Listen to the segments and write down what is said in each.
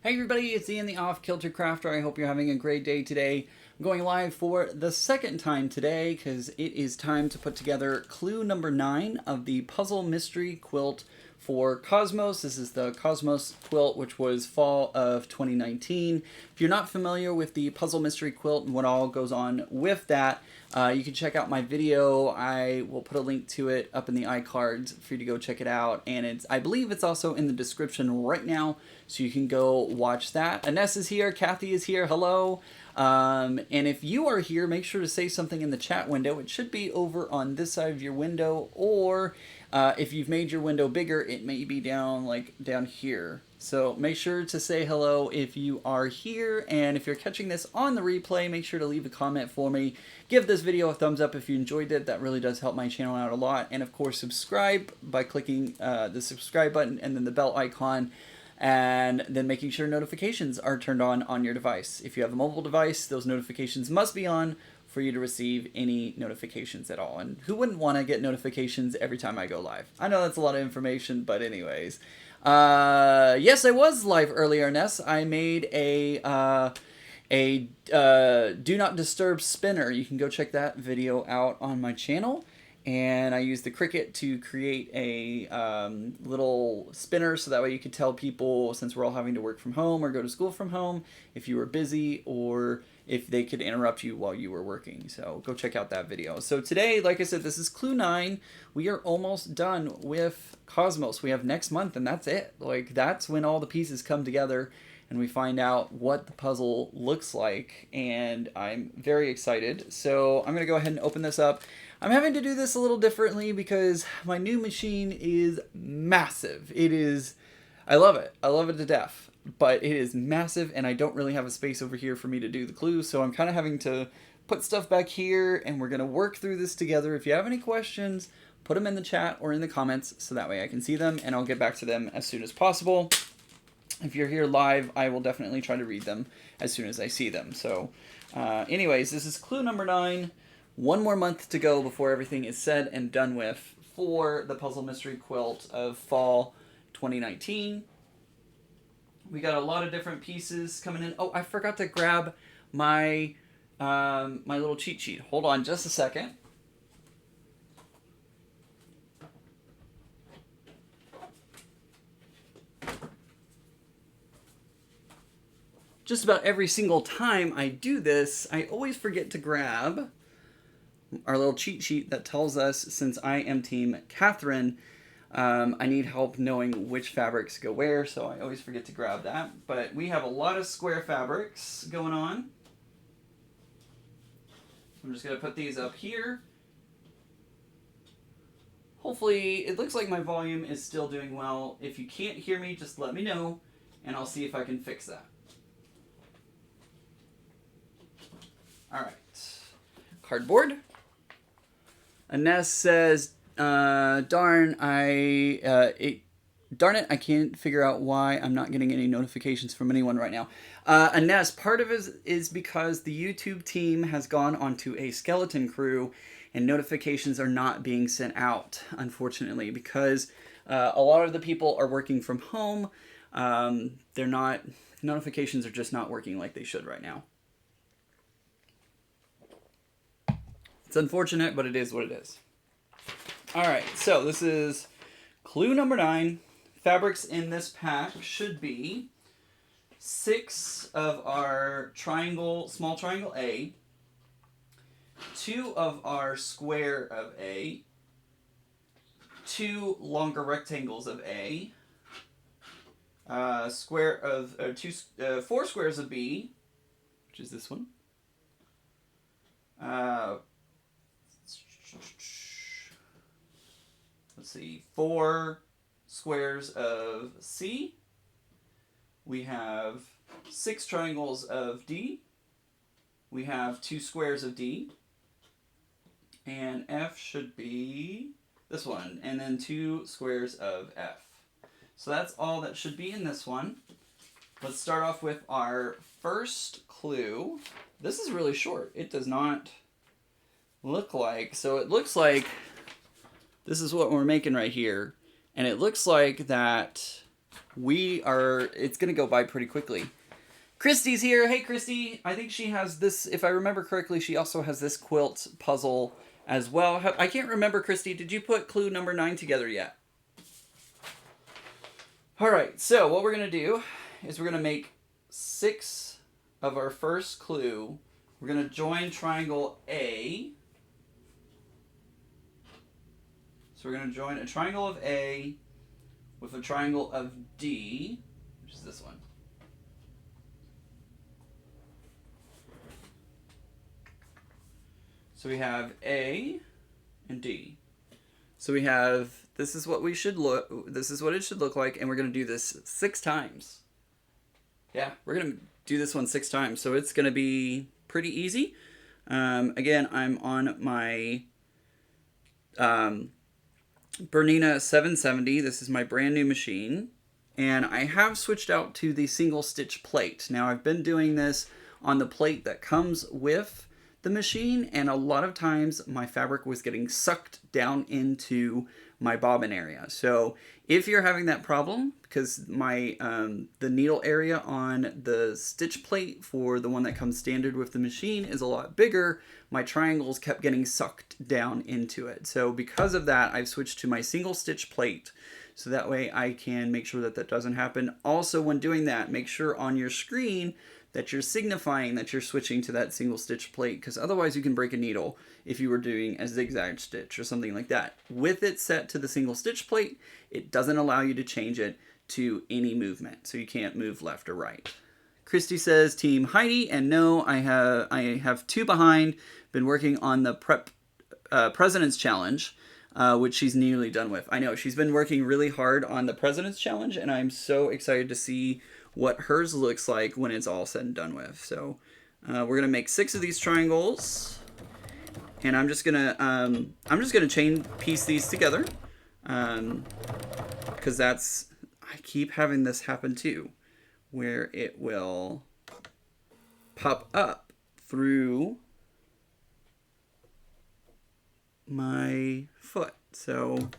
Hey everybody, it's Ian the Kilter Crafter. I hope you're having a great day today. I'm going live for the second time today because it is time to put together clue number 9 of the Puzzle Mystery Quilt for Cosmos. This is the Cosmos quilt, which was fall of 2019. If you're not familiar with the Puzzle Mystery Quilt and what all goes on with that, you can check out my video. I will put a link to it up in the iCards for you to go check it out. And I believe it's also in the description right now, so you can go watch that. Ines is here. Kathy is here. Hello. And if you are here, make sure to say something in the chat window. It should be over on this side of your window, or if you've made your window bigger, it may be down here. So make sure to say hello if you are here, and if you're catching this on the replay, make sure to leave a comment for me. Give this video a thumbs up if you enjoyed it. That really does help my channel out a lot. And of course, subscribe by clicking the subscribe button and then the bell icon, and then making sure notifications are turned on your device. If you have a mobile device, those notifications must be on for you to receive any notifications at all. And who wouldn't want to get notifications every time I go live? I know that's a lot of information, but anyways. Yes, I was live earlier, Ness. I made a do not disturb spinner. You can go check that video out on my channel. And I used the Cricut to create a little spinner, so that way you could tell people, since we're all having to work from home or go to school from home, if you were busy or if they could interrupt you while you were working. So go check out that video. So today, like I said, this is clue 9. We are almost done with Cosmos. We have next month, and that's it. Like, that's when all the pieces come together and we find out what the puzzle looks like, and I'm very excited. So I'm going to go ahead and open this up. I'm having to do this a little differently because my new machine is massive. I love it. I love it to death, but it is massive, and I don't really have a space over here for me to do the clues, so I'm kind of having to put stuff back here, and we're going to work through this together. If you have any questions, put them in the chat or in the comments, so that way I can see them, and I'll get back to them as soon as possible. If you're here live, I will definitely try to read them as soon as I see them. So anyways, this is clue number 9. One more month to go before everything is said and done with for the Puzzle Mystery Quilt of fall 2019. We got a lot of different pieces coming in. Oh, I forgot to grab my my little cheat sheet. Hold on just a second. Just about every single time I do this, I always forget to grab our little cheat sheet that tells us, since I am Team Catherine, I need help knowing which fabrics go where, so I always forget to grab that. But we have a lot of square fabrics going on. I'm just going to put these up here. Hopefully, it looks like my volume is still doing well. If you can't hear me, just let me know, and I'll see if I can fix that. Alright. Cardboard. Ines says, darn it, I can't figure out why I'm not getting any notifications from anyone right now. Ines, part of it is because the YouTube team has gone onto a skeleton crew, and notifications are not being sent out, unfortunately, because a lot of the people are working from home. Notifications are just not working like they should right now. It's unfortunate, but it is what it is. Alright, so this is clue number 9. Fabrics in this pack should be 6 of our small triangle A, 2 of our square of A, 2 longer rectangles of A, 4 squares of B, which is this one. Let's see, 4 squares of C. We have 6 triangles of D. We have 2 squares of D. And F should be this one. And then 2 squares of F. So that's all that should be in this one. Let's start off with our first clue. This is really short. It does not look like, so it looks like this is what we're making right here, and it looks like that it's going to go by pretty quickly. Christy's here. Hey, Christy. I think she has this, if I remember correctly, she also has this quilt puzzle as well. I can't remember, Christy. Did you put clue number 9 together yet? All right. So what we're going to do is we're going to make 6 of our first clue. We're going to join triangle A. So we're going to join a triangle of A with a triangle of D, which is this one. So we have A and D. So we have, this is what it should look like, and we're going to do this 6 times. Yeah, we're going to do this one 6 times, so it's going to be pretty easy. Again, I'm on my Bernina 770. This is my brand new machine, and I have switched out to the single stitch plate. Now, I've been doing this on the plate that comes with the machine, and a lot of times my fabric was getting sucked down into my bobbin area. So if you're having that problem, because my the needle area on the stitch plate for the one that comes standard with the machine is a lot bigger, my triangles kept getting sucked down into it. So because of that, I've switched to my single stitch plate, so that way I can make sure that that doesn't happen. Also, when doing that, make sure on your screen that you're signifying that you're switching to that single stitch plate, because otherwise you can break a needle if you were doing a zigzag stitch or something like that. With it set to the single stitch plate, it doesn't allow you to change it to any movement, so you can't move left or right. Christy says, Team Heidi, and no, I have 2 behind. Been working on the President's Challenge, which she's nearly done with. I know, she's been working really hard on the President's Challenge, and I'm so excited to see what hers looks like when it's all said and done with. So we're gonna make 6 of these triangles, and I'm just gonna chain piece these together, because I keep having this happen too, where it will pop up through my foot. So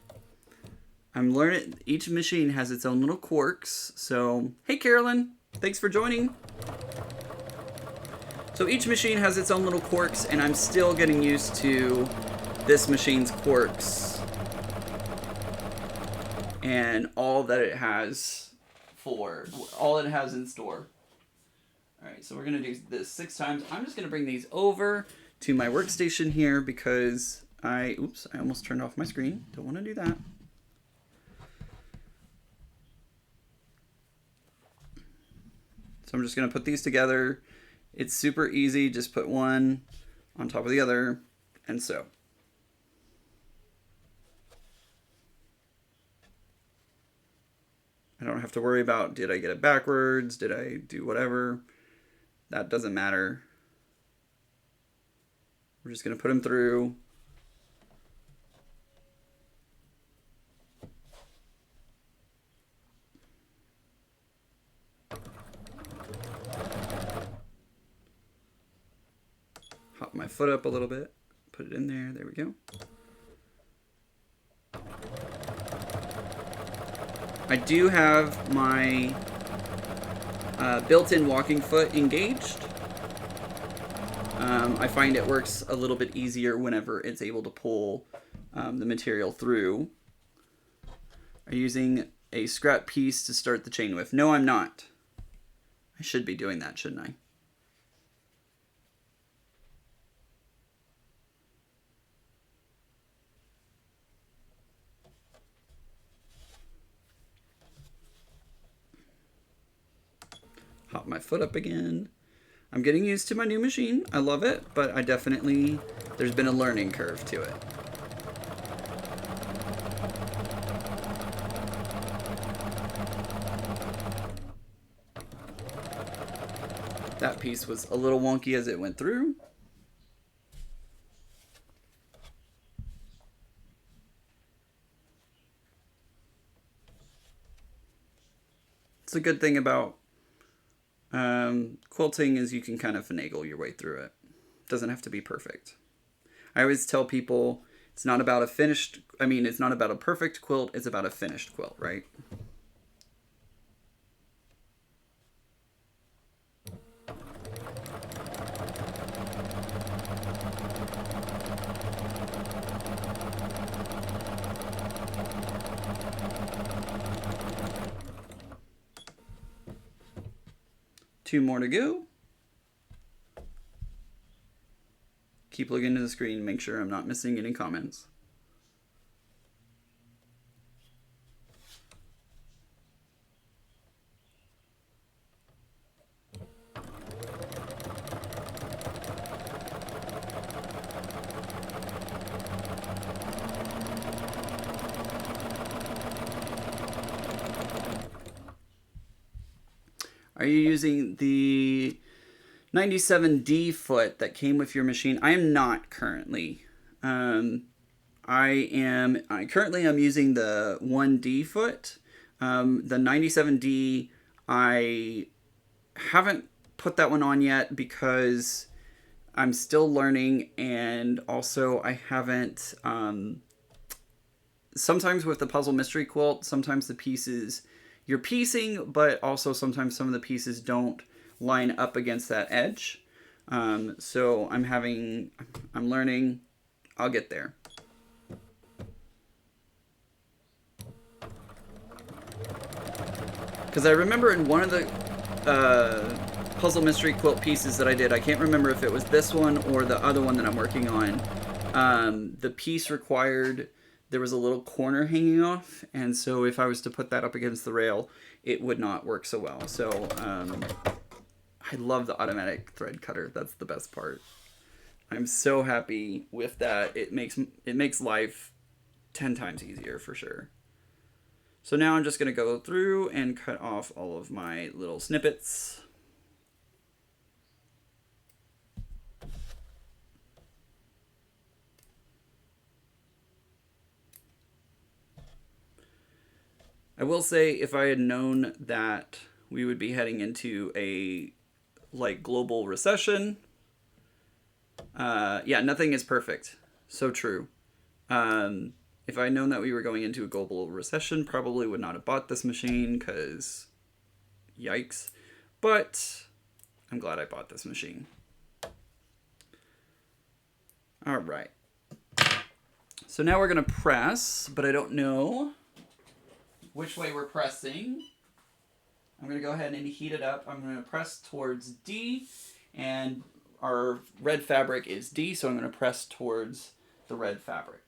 I'm learning, each machine has its own little quirks. So, hey Carolyn, thanks for joining. So each machine has its own little quirks, and I'm still getting used to this machine's quirks and all that it has in store. All right, so we're gonna do this 6 times. I'm just gonna bring these over to my workstation here because I almost turned off my screen. Don't wanna do that. So I'm just going to put these together. It's super easy. Just put one on top of the other, and sew. I don't have to worry about, did I get it backwards? Did I do whatever? That doesn't matter. We're just going to put them through. Hop my foot up a little bit, put it in there, there we go. I do have my built-in walking foot engaged. I find it works a little bit easier whenever it's able to pull the material through. Are you using a scrap piece to start the chain with? No, I'm not. I should be doing that, shouldn't I? Hop my foot up again. I'm getting used to my new machine. I love it, but there's been a learning curve to it. That piece was a little wonky as it went through. It's a good thing about quilting is you can kind of finagle your way through it. It doesn't have to be perfect. I always tell people it's not about it's not about a perfect quilt, it's about a finished quilt, right? 2 more to go. Keep looking at the screen, make sure I'm not missing any comments. Are you using the 97D foot that came with your machine? I am not currently. I currently am using the 1D foot. The 97D, I haven't put that one on yet because I'm still learning, and also I haven't. Sometimes with the Puzzle Mystery Quilt, sometimes the pieces you're piecing, but also sometimes some of the pieces don't line up against that edge. So I'm learning. I'll get there. Because I remember in one of the Puzzle Mystery Quilt pieces that I did, I can't remember if it was this one or the other one that I'm working on, the piece required, there was a little corner hanging off, and so if I was to put that up against the rail, it would not work so well. So I love the automatic thread cutter. That's the best part. I'm so happy with that. It makes life 10 times easier for sure. So now I'm just going to go through and cut off all of my little snippets. I will say, if I had known that we would be heading into a global recession, yeah, nothing is perfect. So true. If I had known that we were going into a global recession, probably would not have bought this machine, because yikes. But I'm glad I bought this machine. All right. So now we're going to press, but I don't know which way we're pressing. I'm going to go ahead and heat it up. I'm going to press towards D, and our red fabric is D, so I'm going to press towards the red fabric.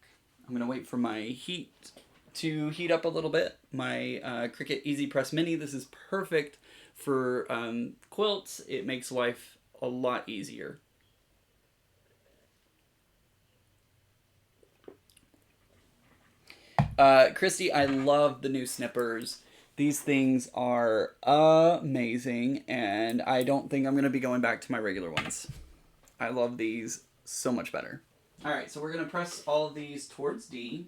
I'm going to wait for my heat to heat up a little bit. My Cricut Easy Press Mini, this is perfect for quilts. It makes life a lot easier. Christy, I love the new snippers. These things are amazing, and I don't think I'm going to be going back to my regular ones. I love these so much better. Alright, so we're going to press all of these towards D.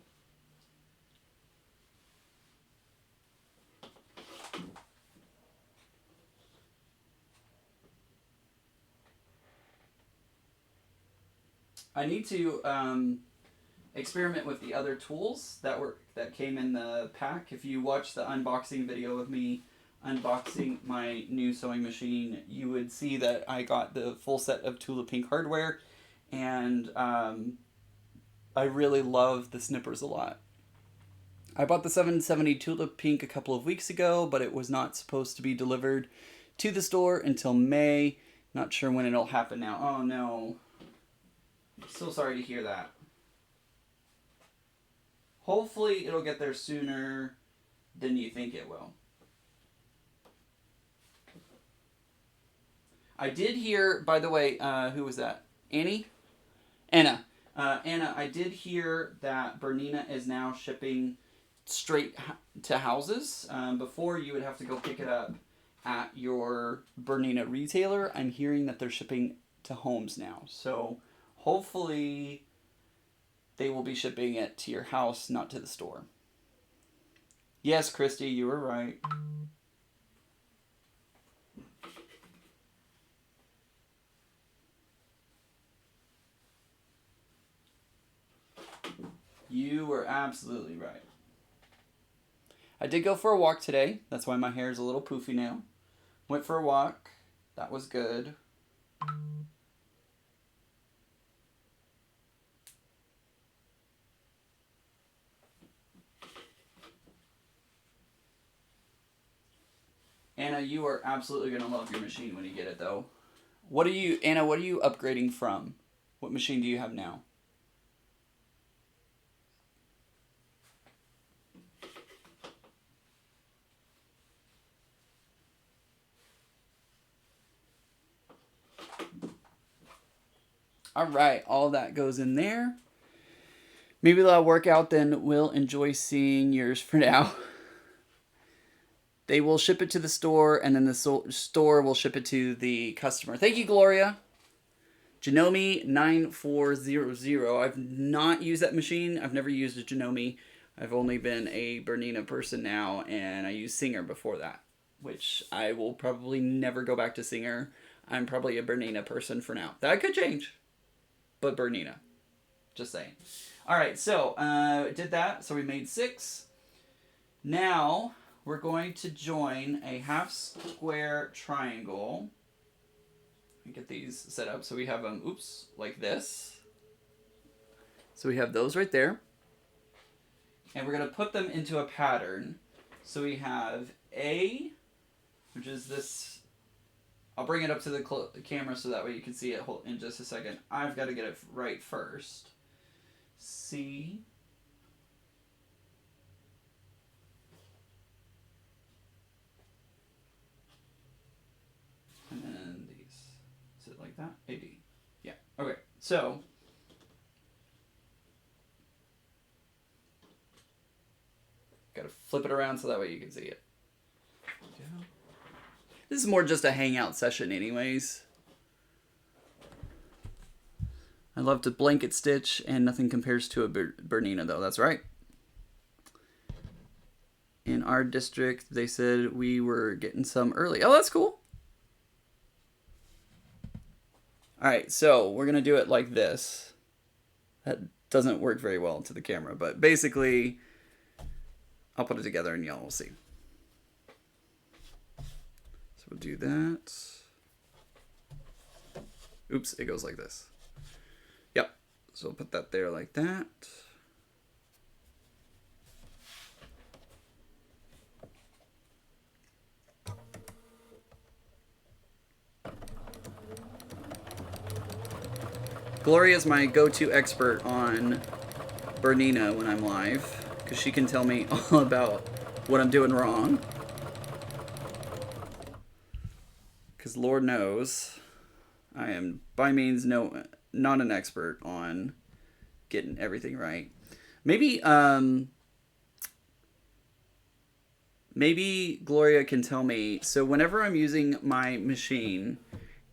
I need to experiment with the other tools that came in the pack. If you watch the unboxing video of me unboxing my new sewing machine, you would see that I got the full set of Tula Pink hardware, and I really love the snippers a lot. I bought the 770 Tula Pink a couple of weeks ago, but it was not supposed to be delivered to the store until May. Not sure when it'll happen now. Oh no. I'm so sorry to hear that. Hopefully it'll get there sooner than you think it will. I did hear, by the way, who was that? Annie? Anna. Anna, I did hear that Bernina is now shipping straight to houses. Before, you would have to go pick it up at your Bernina retailer. I'm hearing that they're shipping to homes now. So hopefully they will be shipping it to your house, not to the store. Yes, Christy, you were right. You were absolutely right. I did go for a walk today. That's why my hair is a little poofy now. Went for a walk. That was good. Anna, you are absolutely going to love your machine when you get it, though. Anna, what are you upgrading from? What machine do you have now? All right, all that goes in there. Maybe that'll work out, then we'll enjoy seeing yours for now. They will ship it to the store, and then the store will ship it to the customer. Thank you, Gloria. Janome9400. I've not used that machine. I've never used a Janome. I've only been a Bernina person now, and I used Singer before that, which I will probably never go back to Singer. I'm probably a Bernina person for now. That could change, but Bernina. Just saying. All right, so did that. So we made 6. Now we're going to join a half square triangle. Let me get these set up so we have them, like this. So we have those right there. And we're going to put them into a pattern. So we have A, which is this. I'll bring it up to the camera so that way you can see it in just a second. I've got to get it right first. C. And then these. Is it like that? AD. Yeah. Okay. So. Got to flip it around so that way you can see it. This is more just a hangout session anyways. I love to blanket stitch, and nothing compares to a Bernina, though. That's right. In our district, they said we were getting some early. Oh, that's cool. All right, so we're going to do it like this. That doesn't work very well to the camera, but basically, I'll put it together and y'all will see. So we'll do that. Oops, it goes like this. Yep, so we'll put that there like that. Gloria is my go-to expert on Bernina when I'm live, because she can tell me all about what I'm doing wrong. Because Lord knows, I am by means not an expert on getting everything right. Maybe Gloria can tell me. So whenever I'm using my machine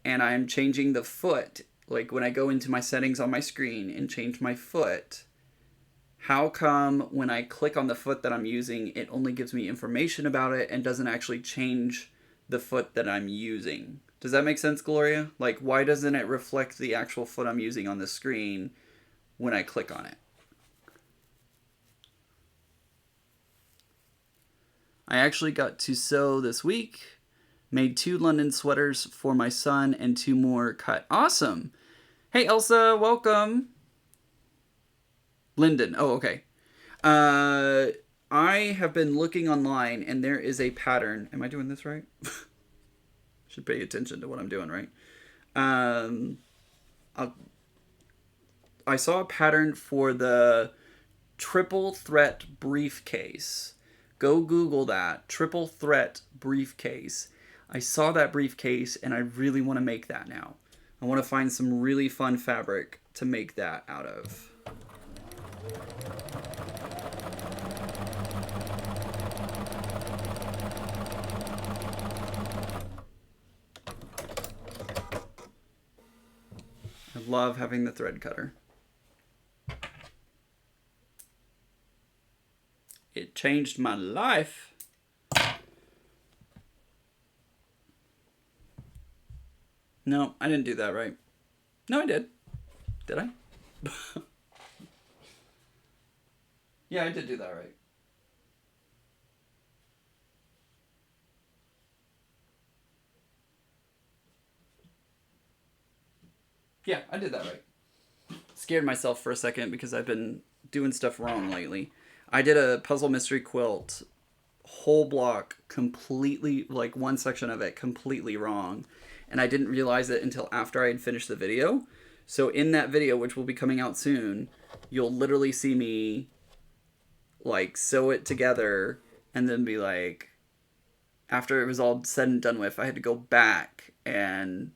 and I'm changing the foot, like when I go into my settings on my screen and change my foot, how come when I click on the foot that I'm using, it only gives me information about it and doesn't actually change the foot that I'm using? Does that make sense, Gloria? Like, why doesn't it reflect the actual foot I'm using on the screen when I click on it? I actually got to sew this week. Made 2 London sweaters for my son and 2 more cut. Awesome. Hey, Elsa, welcome. Lyndon. Oh, okay. I have been looking online, and there is a pattern. Am I doing this right? Should pay attention to what I'm doing, right? I saw a pattern for the triple threat briefcase. Go Google that. Triple threat briefcase. I saw that briefcase, and I really want to make that now. I want to find some really fun fabric to make that out of. I love having the thread cutter. It changed my life. No, I didn't do that right. No, I did. Did I? Yeah, I did do that right. Yeah, I did that right. Scared myself for a second because I've been doing stuff wrong lately. I did a Puzzle Mystery Quilt whole block completely, like one section of it completely wrong. And I didn't realize it until after I had finished the video. So in that video, which will be coming out soon, you'll literally see me like sew it together and then be like, after it was all said and done with, I had to go back and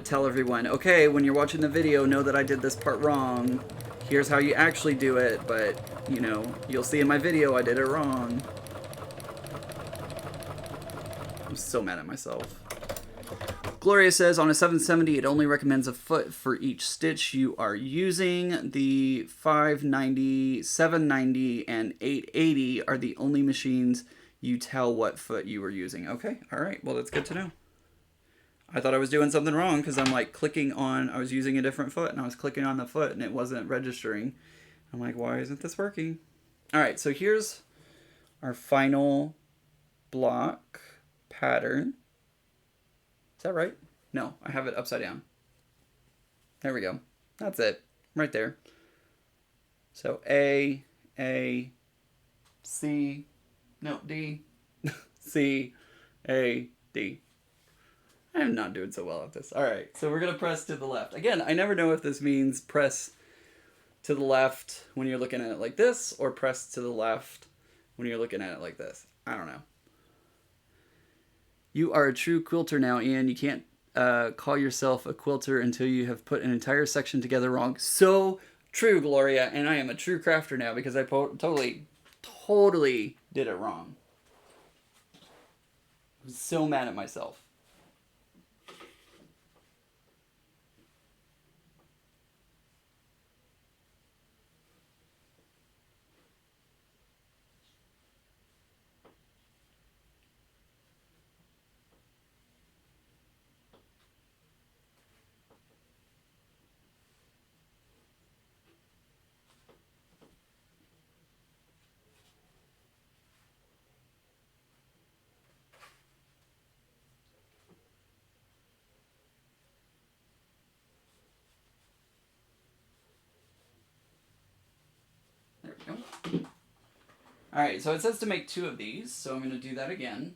tell everyone, okay, when you're watching the video, know that I did this part wrong. Here's how you actually do it, but, you know, you'll see in my video I did it wrong. I'm so mad at myself. Gloria says, on a 770, it only recommends a foot for each stitch you are using. The 590, 790, and 880 are the only machines you tell what foot you were using. Okay, all right, well, that's good to know. I thought I was doing something wrong because I'm like clicking on, I was using a different foot and I was clicking on the foot and it wasn't registering. I'm like, why isn't this working? All right, so here's our final block pattern. Is that right? No, I have it upside down. There we go. That's it, right there. So A, C, no, D, C, A, D. I'm not doing so well at this. All right, so we're going to press to the left. Again, I never know if this means press to the left when you're looking at it like this or press to the left when you're looking at it like this. I don't know. You are a true quilter now, Ian. You can't call yourself a quilter until you have put an entire section together wrong. So true, Gloria, and I am a true crafter now because I totally did it wrong. I'm so mad at myself. There we go. All right, so it says to make 2 of these, so I'm going to do that again.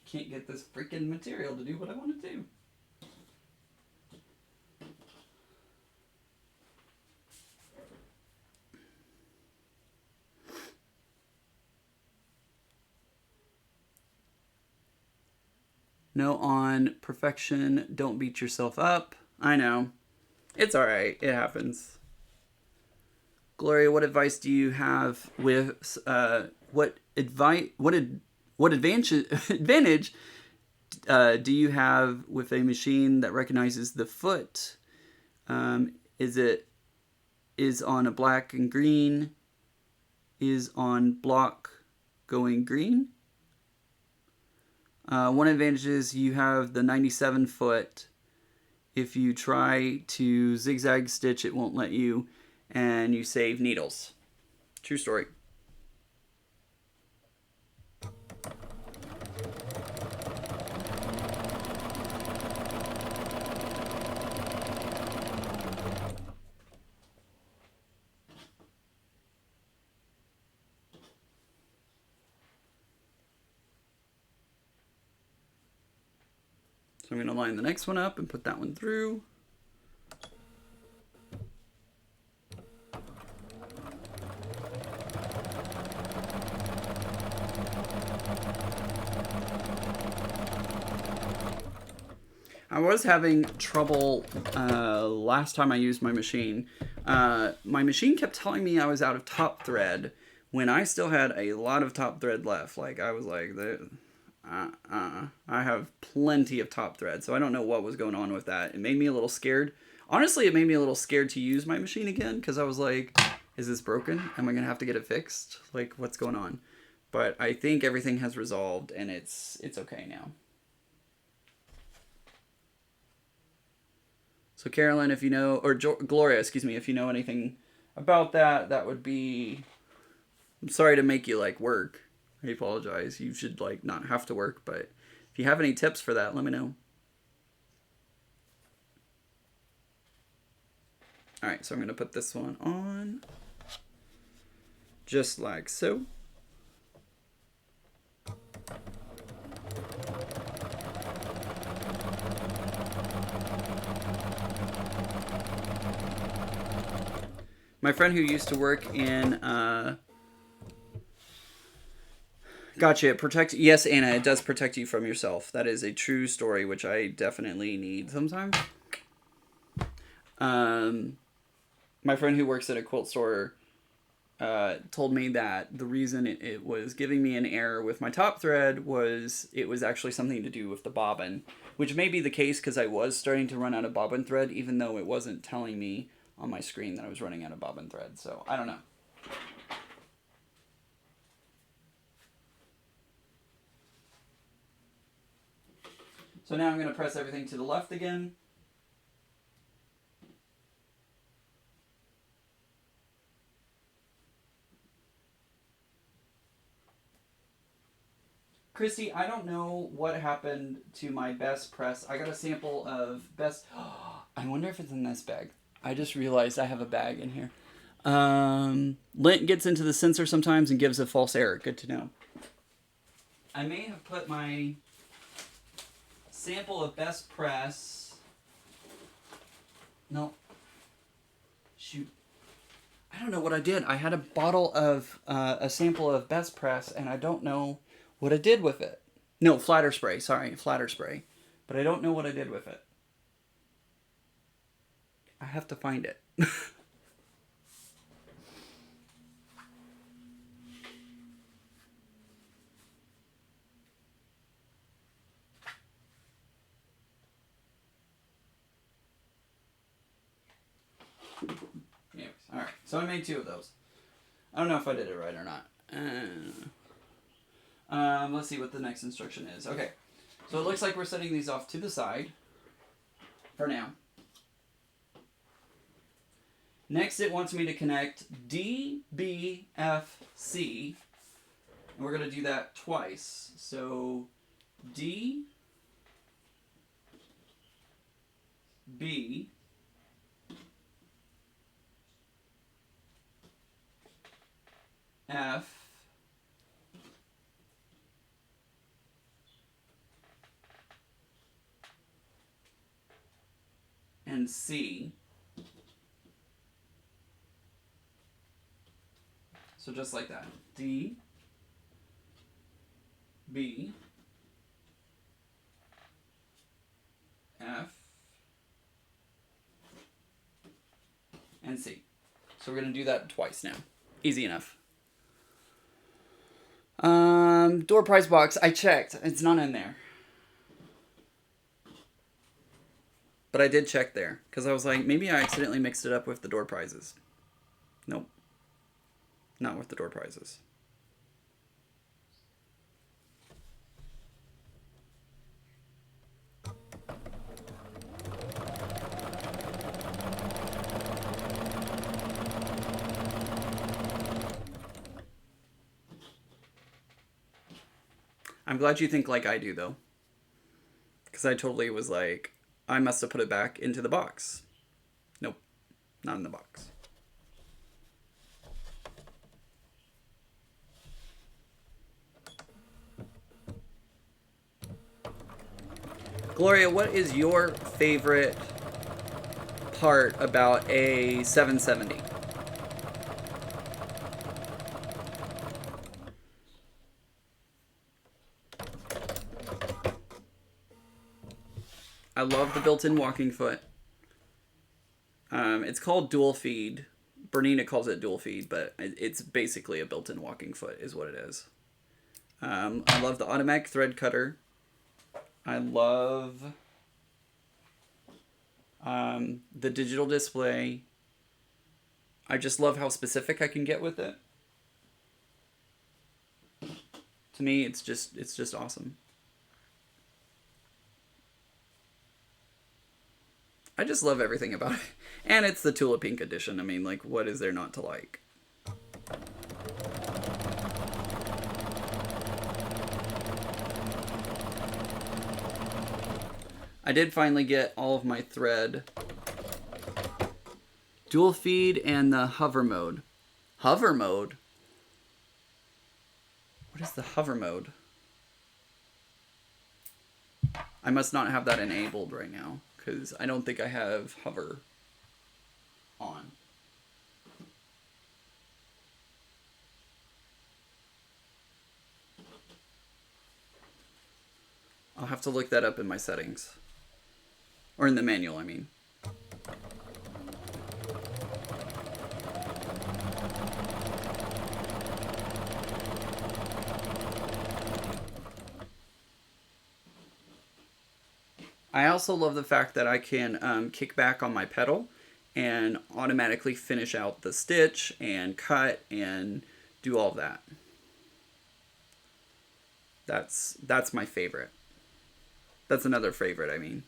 Can't get this freaking material to do what I want to do. No on perfection, don't beat yourself up. I know. It's alright, it happens. Gloria, what advice do you have with, what advantage do you have with a machine that recognizes the foot? Is on a black and green? Is on block going green? One advantage is you have the 97 foot. If you try to zigzag stitch, it won't let you, and you save needles. True story. So I'm going to line the next one up and put that one through. I was having trouble last time I used my machine. My machine kept telling me I was out of top thread when I still had a lot of top thread left. Like, I was like, I have plenty of top thread, so I don't know what was going on with that. It made me a little scared. Honestly, it made me a little scared to use my machine again, because I was like, is this broken? Am I going to have to get it fixed? Like, what's going on? But I think everything has resolved, and it's okay now. So Carolyn, if you know, or Gloria, excuse me, if you know anything about that, that would be... I'm sorry to make you, like, work. I apologize. You should, like, not have to work, but if you have any tips for that, let me know. Alright, so I'm going to put this one on. Just like so. My friend who used to work in, gotcha, yes, Anna, it does protect you from yourself. That is a true story, which I definitely need sometimes. My friend who works at a quilt store told me that the reason it was giving me an error with my top thread was it was actually something to do with the bobbin, which may be the case because I was starting to run out of bobbin thread, even though it wasn't telling me on my screen that I was running out of bobbin thread. So I don't know. So now I'm going to press everything to the left again. Christy, I don't know what happened to my best press. I got a sample of best... I wonder if it's in this bag. I just realized I have a bag in here. Lint gets into the sensor sometimes and gives a false error. Good to know. I may have put my sample of best press... No. Shoot. I don't know what I did. I had a bottle of... a sample of best press, and I don't know what I did with it. No, flatter spray. Sorry, flatter spray. But I don't know what I did with it. I have to find it. Anyways, alright. So I made 2 of those. I don't know if I did it right or not. Let's see what the next instruction is. Okay. So it looks like we're setting these off to the side for now. Next, it wants me to connect D, B, F, C. And we're going to do that twice. So D, B, F, and C. So just like that. D, B, F, and C. So we're going to do that twice now. Easy enough. Door prize box. I checked. It's not in there. But I did check there, because I was like, maybe I accidentally mixed it up with the door prizes. Nope. Not with the door prizes. I'm glad you think like I do, though. Because I totally was like, I must have put it back into the box. Nope. Not in the box. Gloria, what is your favorite part about a 770? I love the built-in walking foot. It's called dual feed. Bernina calls it dual feed, but it's basically a built-in walking foot is what it is. I love the automatic thread cutter. I love the digital display. I just love how specific I can get with it. To me, it's just awesome. I just love everything about it. And it's the Tula Pink edition. I mean, like, what is there not to like? I did finally get all of my thread. Dual feed and the hover mode. Hover mode? What is the hover mode? I must not have that enabled right now, because I don't think I have hover on. I'll have to look that up in my settings. Or in the manual, I mean. I also love the fact that I can kick back on my pedal and automatically finish out the stitch and cut and do all of that. That's my favorite. That's another favorite, I mean.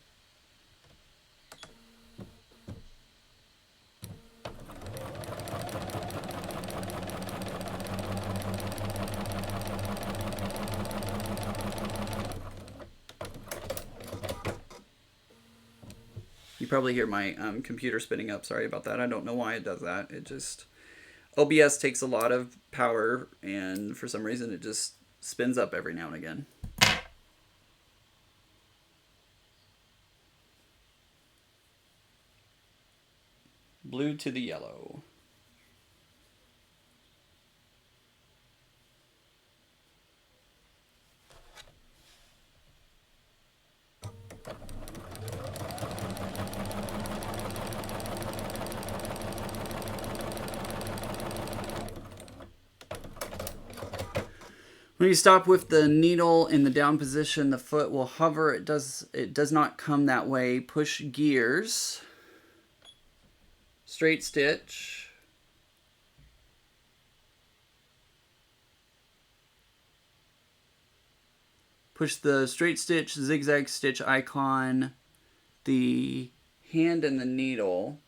You probably hear my computer spinning up. Sorry about that. I don't know why it does that. It just... OBS takes a lot of power, and for some reason it just spins up every now and again. Blue to the yellow. When you stop with the needle in the down position, the foot will hover. It does not come that way. Push gears. Straight stitch. Push the straight stitch, zigzag stitch icon, the hand and the needle.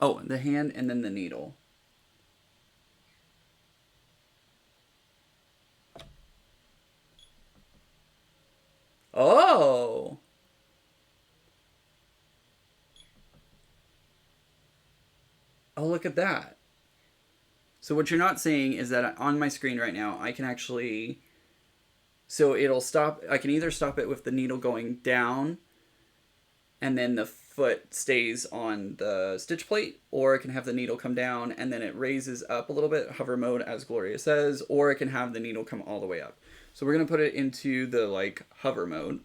Oh, the hand and then the needle. Oh! Oh, look at that. So what you're not seeing is that on my screen right now, I can actually... So it'll stop... I can either stop it with the needle going down, and then the foot stays on the stitch plate, or it can have the needle come down and then it raises up a little bit, hover mode as Gloria says, or it can have the needle come all the way up. So we're going to put it into the like hover mode.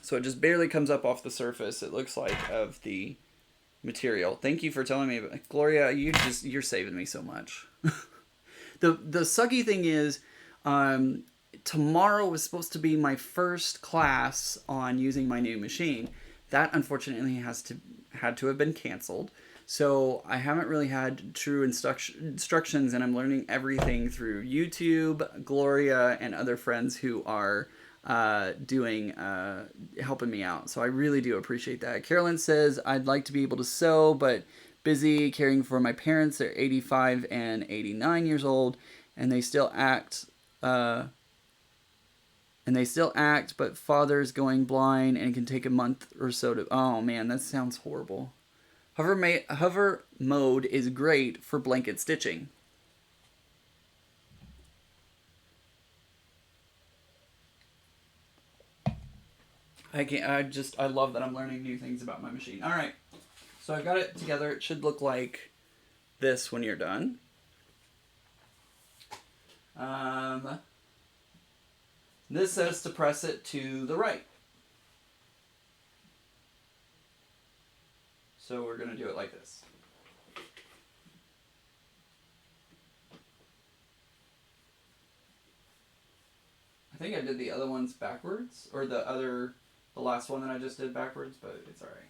So it just barely comes up off the surface, it looks like, of the material. Thank you for telling me, Gloria, you're saving me so much. The sucky thing is, tomorrow was supposed to be my first class on using my new machine. That unfortunately had to have been canceled. So I haven't really had true instructions, and I'm learning everything through YouTube, Gloria, and other friends who are helping me out. So I really do appreciate that. Carolyn says, I'd like to be able to sew, but busy caring for my parents. They're 85 and 89 years old, and they still act... but father's going blind and it can take a month or so to... Oh man, that sounds horrible. Hover mode is great for blanket stitching. I love that I'm learning new things about my machine. All right, so I got it together. It should look like this when you're done. This says to press it to the right. So we're going to do it like this. I think I did the other ones backwards, or the last one that I just did backwards, but it's all right.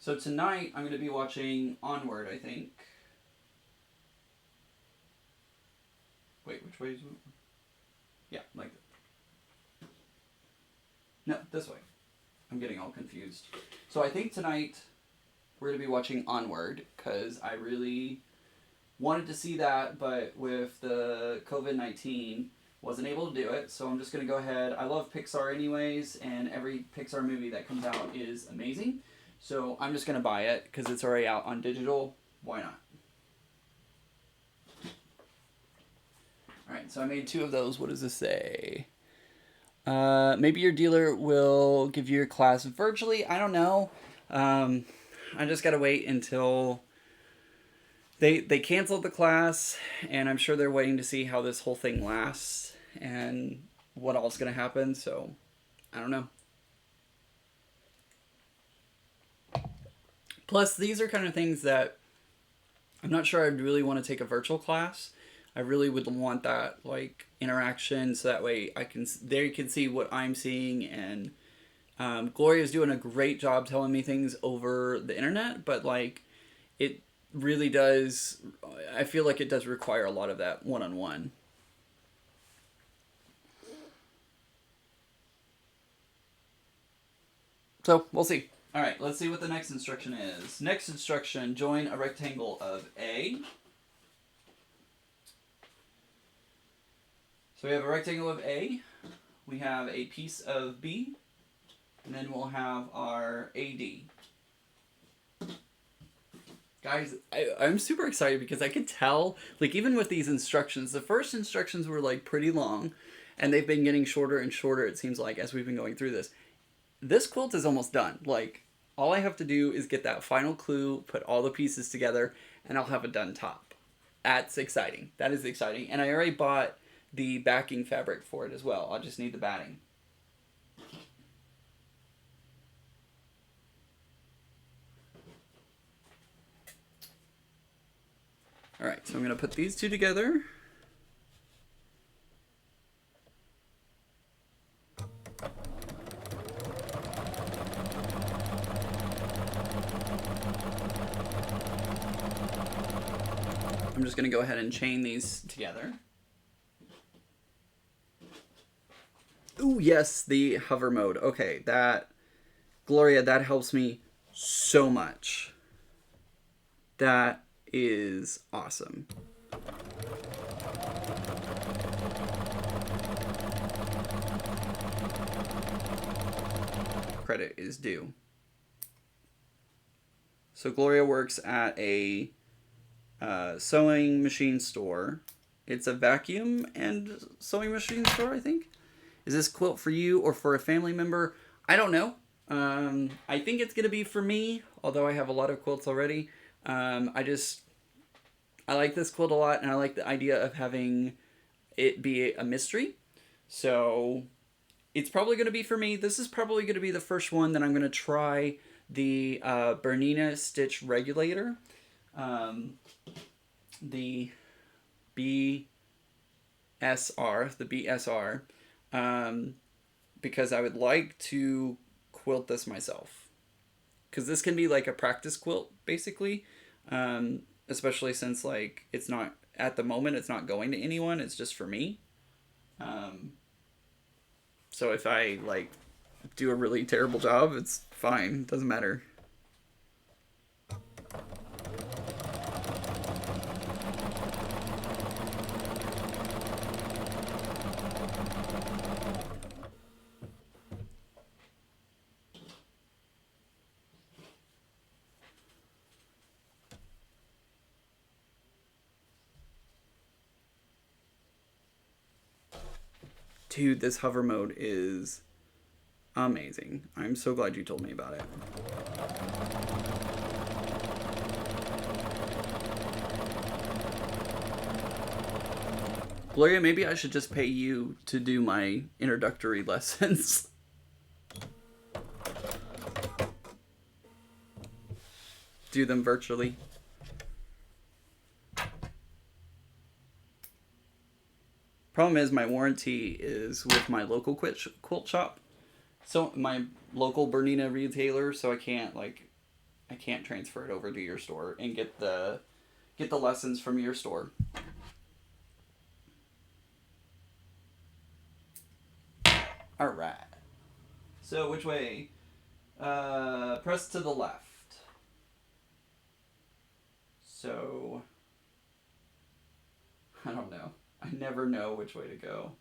So tonight I'm going to be watching Onward, I think. Wait, which way is it? Yeah, like that. No, this way. I'm getting all confused. So I think tonight we're going to be watching Onward, because I really wanted to see that, but with the COVID-19, wasn't able to do it, so I'm just going to go ahead. I love Pixar anyways, and every Pixar movie that comes out is amazing, so I'm just going to buy it, because it's already out on digital. Why not? Alright, so I made 2 of those. What does this say? Maybe your dealer will give you your class virtually. I don't know. I just gotta wait until they canceled the class, and I'm sure they're waiting to see how this whole thing lasts and what all's gonna happen. So I don't know. Plus, these are kind of things that I'm not sure I'd really want to take a virtual class. I really would want that like interaction, so that way they can see what I'm seeing, and Gloria's doing a great job telling me things over the internet, but like it really does, I feel like it does require a lot of that one-on-one. So we'll see. All right, let's see what the next instruction is. Next instruction, join a rectangle of A. So we have a rectangle of A, we have a piece of B, and then we'll have our AD. Guys, I'm super excited because I could tell, like even with these instructions, the first instructions were like pretty long, and they've been getting shorter and shorter, it seems like, as we've been going through this. This quilt is almost done. Like, all I have to do is get that final clue, put all the pieces together, and I'll have a done top. That's exciting. That is exciting. And I already bought the backing fabric for it as well. I'll just need the batting. Alright, so I'm going to put these 2 together. I'm just going to go ahead and chain these together. Ooh, yes, the hover mode. Okay, Gloria, that helps me so much. That is awesome. Credit is due. So Gloria works at a sewing machine store. It's a vacuum and sewing machine store, I think. Is this quilt for you or for a family member? I don't know. I think it's going to be for me, although I have a lot of quilts already. I like this quilt a lot, and I like the idea of having it be a mystery. So it's probably going to be for me. This is probably going to be the first one that I'm going to try the Bernina Stitch Regulator. The BSR, because I would like to quilt this myself. Because this can be like a practice quilt, basically. Especially since, like, it's not, at the moment, it's not going to anyone, it's just for me. So if I, like, do a really terrible job, it's fine, it doesn't matter. Dude, this hover mode is amazing. I'm so glad you told me about it. Gloria, maybe I should just pay you to do my introductory lessons. Do them virtually. Problem is, my warranty is with my local quilt shop. So my local Bernina retailer, so I can't, like, I can't transfer it over to your store and get the lessons from your store. All right. So which way? Press to the left. So I don't know. I never know which way to go.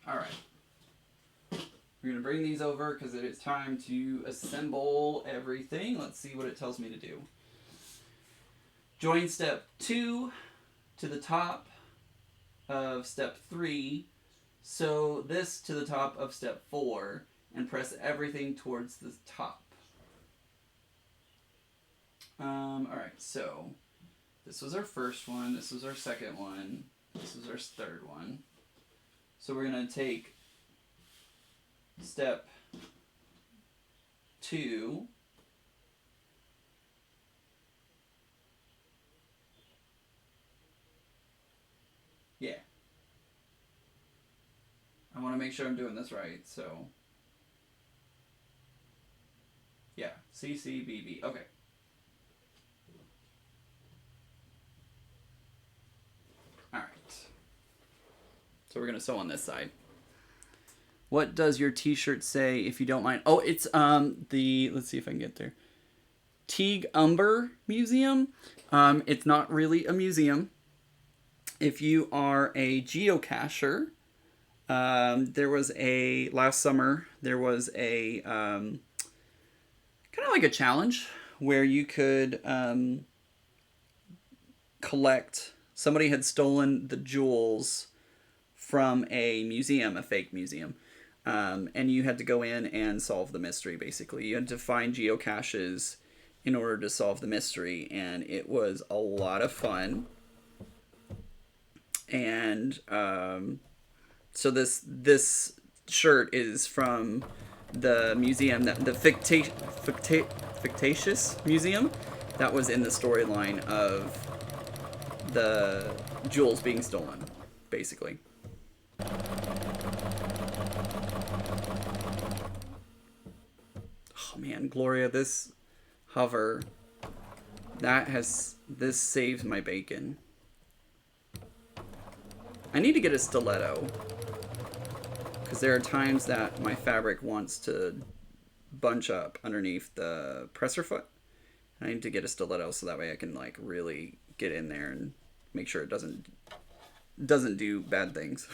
All right. We're going to bring these over because it is time to assemble everything. Let's see what it tells me to do. Join step 2 to the top of step 3. So this to the top of step 4 and press everything towards the top. Alright, so this was our first one, this was our second one, this was our third one. So we're going to take step 2, yeah. I want to make sure I'm doing this right, so yeah, CCBB, okay. Alright. So we're going to sew on this side. What does your t-shirt say, if you don't mind? Oh, it's let's see if I can get there. Teague Umber Museum. It's not really a museum. If you are a geocacher, last summer, there was a, kind of like a challenge where you could, collect, somebody had stolen the jewels from a museum, a fake museum. And you had to go in and solve the mystery, basically. You had to find geocaches in order to solve the mystery, and it was a lot of fun. And so this shirt is from the museum, the fictitious museum that was in the storyline of the jewels being stolen, basically. Oh man, Gloria, this hover, this saves my bacon. I need to get a stiletto, because there are times that my fabric wants to bunch up underneath the presser foot. I need to get a stiletto so that way I can like really get in there and make sure it doesn't do bad things.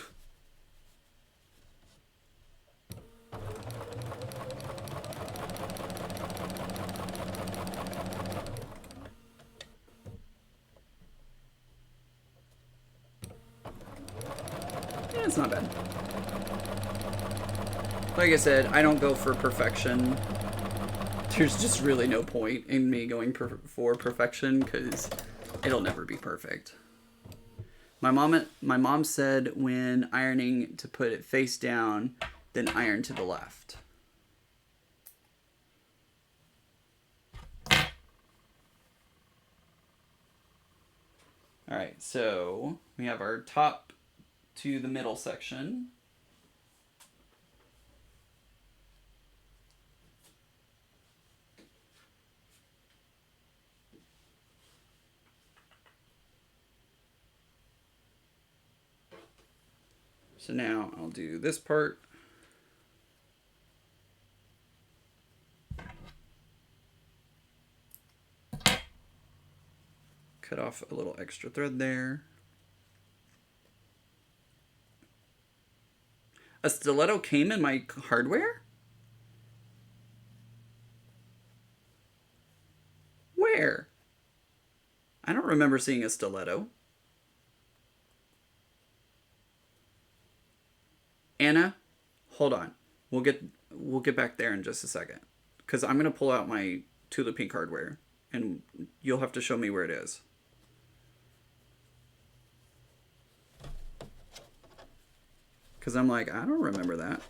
Yeah, it's not bad. Like I said, I don't go for perfection. There's just really no point in me going for perfection because it'll never be perfect. My mom said when ironing to put it face down, then iron to the left. Alright, so we have our top to the middle section. So now I'll do this part. Cut off a little extra thread there. A stiletto came in my hardware? Where? I don't remember seeing a stiletto. Anna, hold on. We'll get back there in just a second, because I'm gonna pull out my Tulip Pink hardware, and you'll have to show me where it is. Because I'm like, I don't remember that.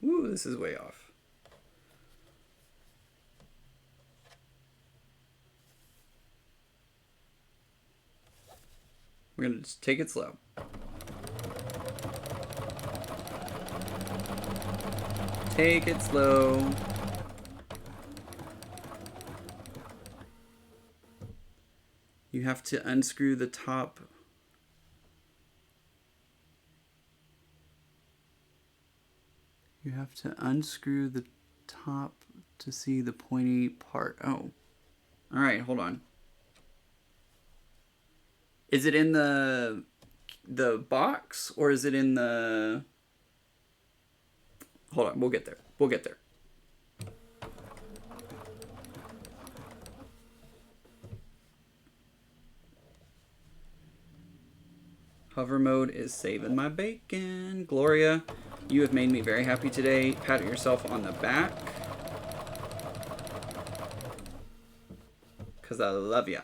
Ooh, this is way off. We're going to just take it slow. Take it slow. You have to unscrew the top. You have to unscrew the top to see the pointy part. Oh. All right, hold on. Is it in the box or is it in the... Hold on, we'll get there. We'll get there. Hover mode is saving my bacon. Gloria, you have made me very happy today. Pat yourself on the back. Because I love ya.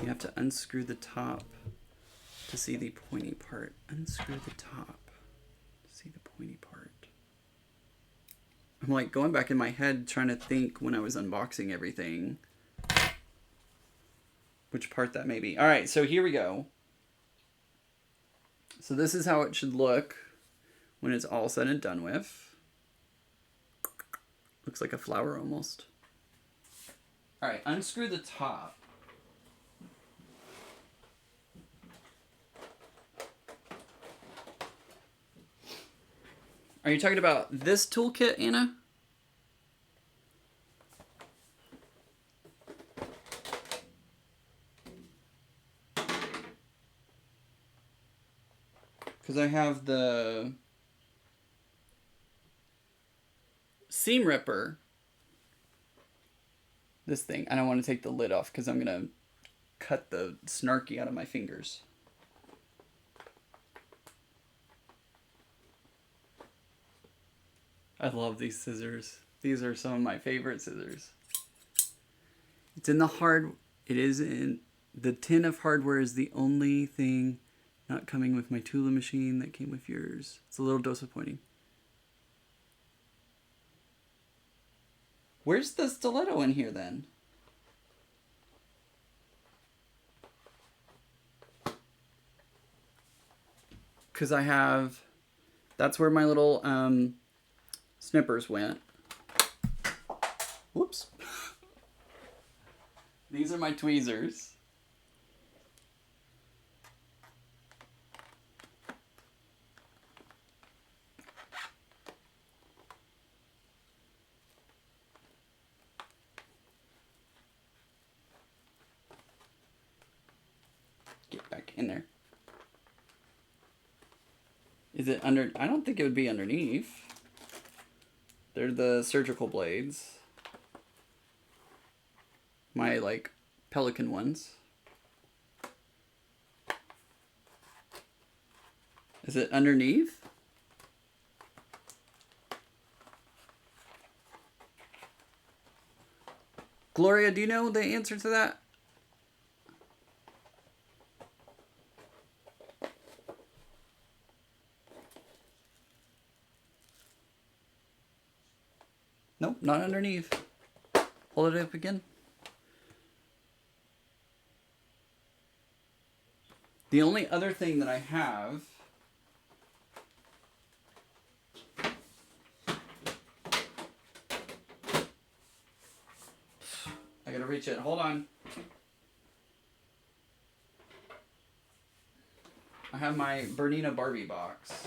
You have to unscrew the top to see the pointy part. Unscrew the top to see the pointy part. I'm like going back in my head trying to think when I was unboxing everything which part that may be. All right, so here we go. So this is how it should look when it's all said and done with. Looks like a flower almost. All right, unscrew the top. Are you talking about this toolkit, Anna? Because I have the seam ripper. This thing. I don't want to take the lid off because I'm going to cut the snarky out of my fingers. I love these scissors. These are some of my favorite scissors. It's in the it is in the tin of hardware is the only thing not coming with my Tula machine that came with yours. It's a little disappointing. Where's the stiletto in here then? Because I have, that's where my little snippers went. Whoops. These are my tweezers. Get back in there. Is it under? I don't think it would be underneath. They're the surgical blades. My, like, pelican ones. Is it underneath? Gloria, do you know the answer to that? Nope, not underneath. Hold it up again. The only other thing that I have reach it. Hold on. I have my Bernina Barbie box.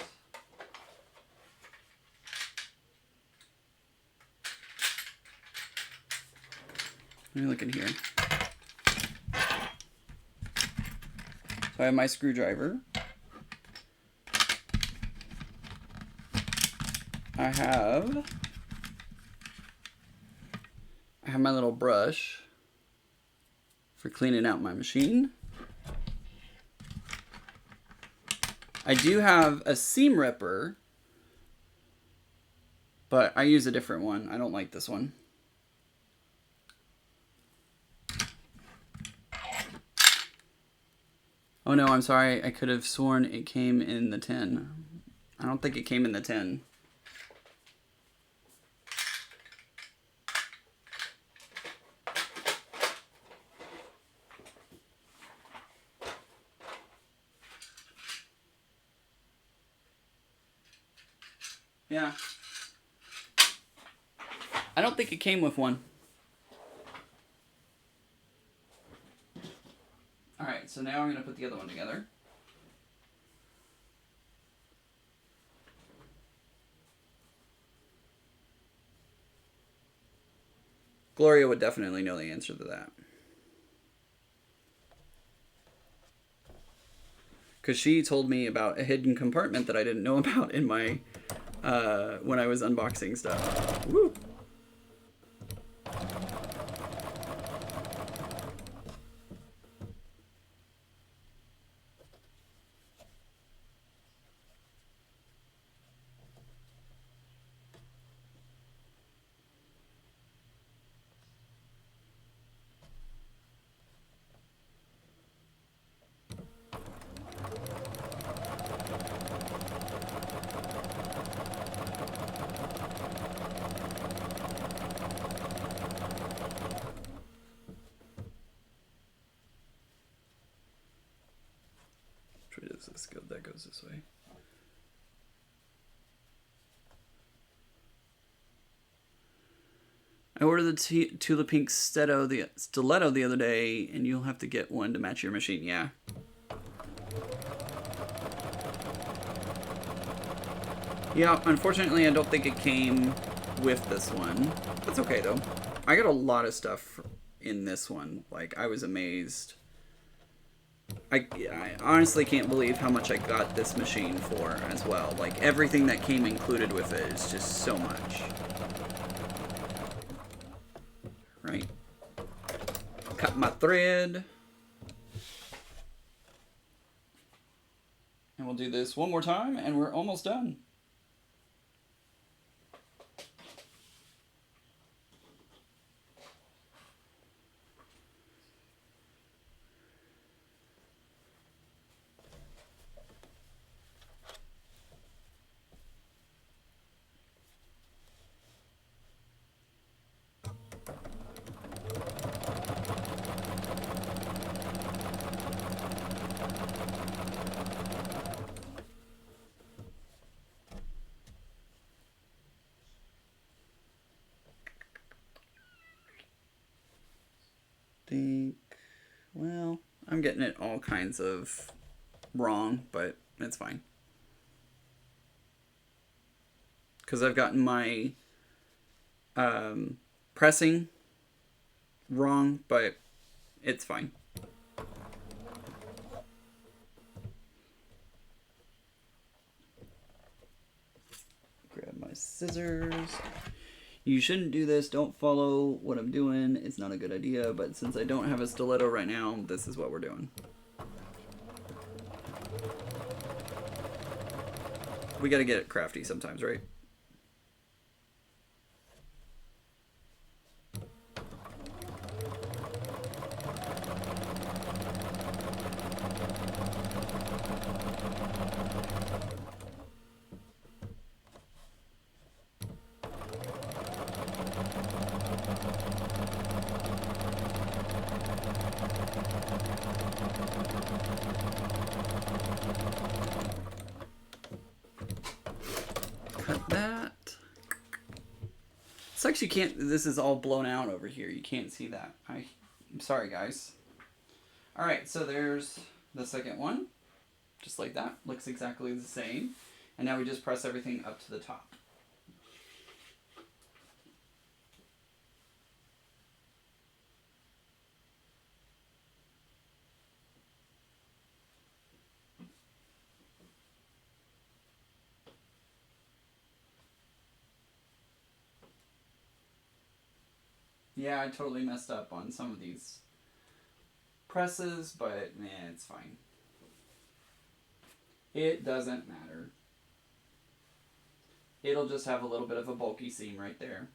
Let me look in here. So I have my screwdriver. I have my little brush for cleaning out my machine. I do have a seam ripper, but I use a different one. I don't like this one. Oh no, I'm sorry. I could have sworn it came in the tin. I don't think it came in the tin. Yeah. I don't think it came with one. Alright, so now I'm going to put the other one together. Gloria would definitely know the answer to that. Because she told me about a hidden compartment that I didn't know about in my, when I was unboxing stuff. Woo! Does this go? That goes this way. I ordered the Tula Pink stiletto the other day, and you'll have to get one to match your machine. Yeah. Yeah, unfortunately, I don't think it came with this one. That's okay, though. I got a lot of stuff in this one. Like, I was amazed. I honestly can't believe how much I got this machine for as well. Like, everything that came included with it is just so much. Right. Cut my thread. And we'll do this one more time, and we're almost done. Well, I'm getting it all kinds of wrong, but it's fine. Because I've gotten my pressing wrong, but it's fine. Grab my scissors. You shouldn't do this. Don't follow what I'm doing. It's not a good idea, but since I don't have a stiletto right now, this is what we're doing. We gotta get it crafty sometimes, right? Cut that. Sucks you can't, this is all blown out over here. You can't see that. I I'm sorry, guys. All right, so there's the second one. Just like that. Looks exactly the same. And now we just press everything up to the top. Yeah, I totally messed up on some of these presses, but man, it's fine. It doesn't matter. It'll just have a little bit of a bulky seam right there.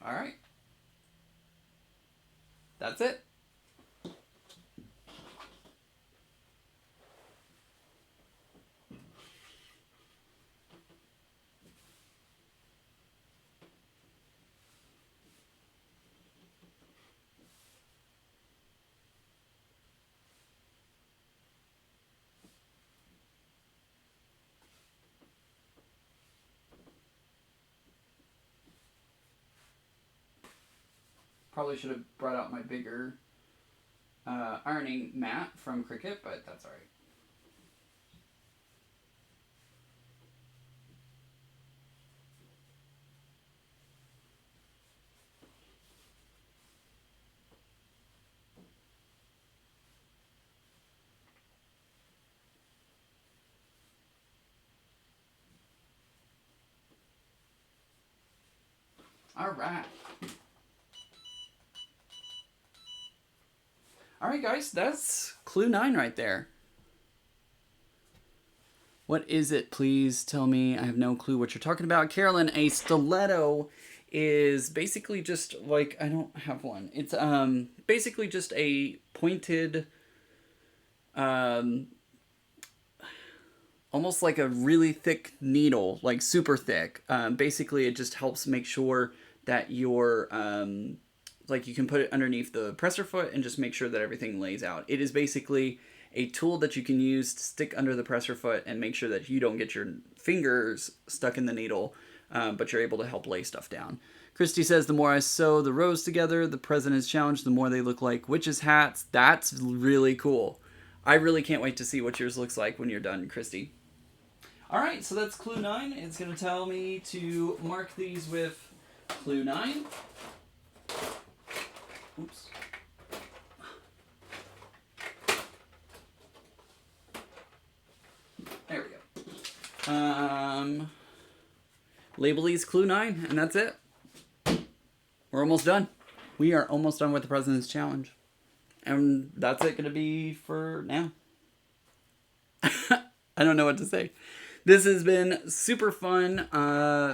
All right. That's it. Probably should have brought out my bigger ironing mat from Cricut, but that's all right. All right. All right, guys, that's clue 9 right there. What is it? Please tell me. I have no clue what you're talking about. Carolyn, a stiletto is basically just like, I don't have one. It's basically just a pointed, almost like a really thick needle, like super thick. Basically, it just helps make sure that your like you can put it underneath the presser foot and just make sure that everything lays out. It is basically a tool that you can use to stick under the presser foot and make sure that you don't get your fingers stuck in the needle, but you're able to help lay stuff down. Christy says, the more I sew the rows together, the President's Challenge, the more they look like witches' hats. That's really cool. I really can't wait to see what yours looks like when you're done, Christy. All right, so that's clue 9. It's going to tell me to mark these with clue 9. Oops. There we go. Label these clue 9, and that's it. We're almost done. We are almost done with the President's Challenge. And that's it going to be for now. I don't know what to say. This has been super fun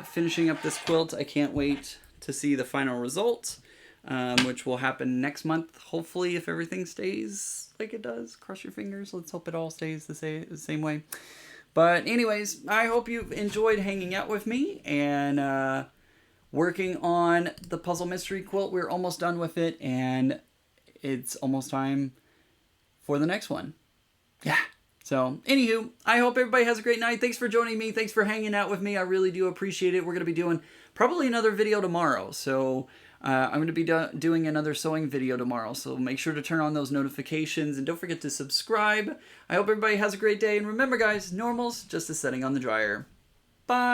finishing up this quilt. I can't wait to see the final result, which will happen next month. Hopefully, if everything stays like it does. Cross your fingers. Let's hope it all stays the same way. But anyways, I hope you've enjoyed hanging out with me and working on the Puzzle Mystery Quilt. We're almost done with it, and it's almost time for the next one. Yeah. So, anywho, I hope everybody has a great night. Thanks for joining me. Thanks for hanging out with me. I really do appreciate it. We're going to be doing probably another video tomorrow. So, I'm going to be doing another sewing video tomorrow. So, make sure to turn on those notifications. And don't forget to subscribe. I hope everybody has a great day. And remember, guys, normal's just a setting on the dryer. Bye.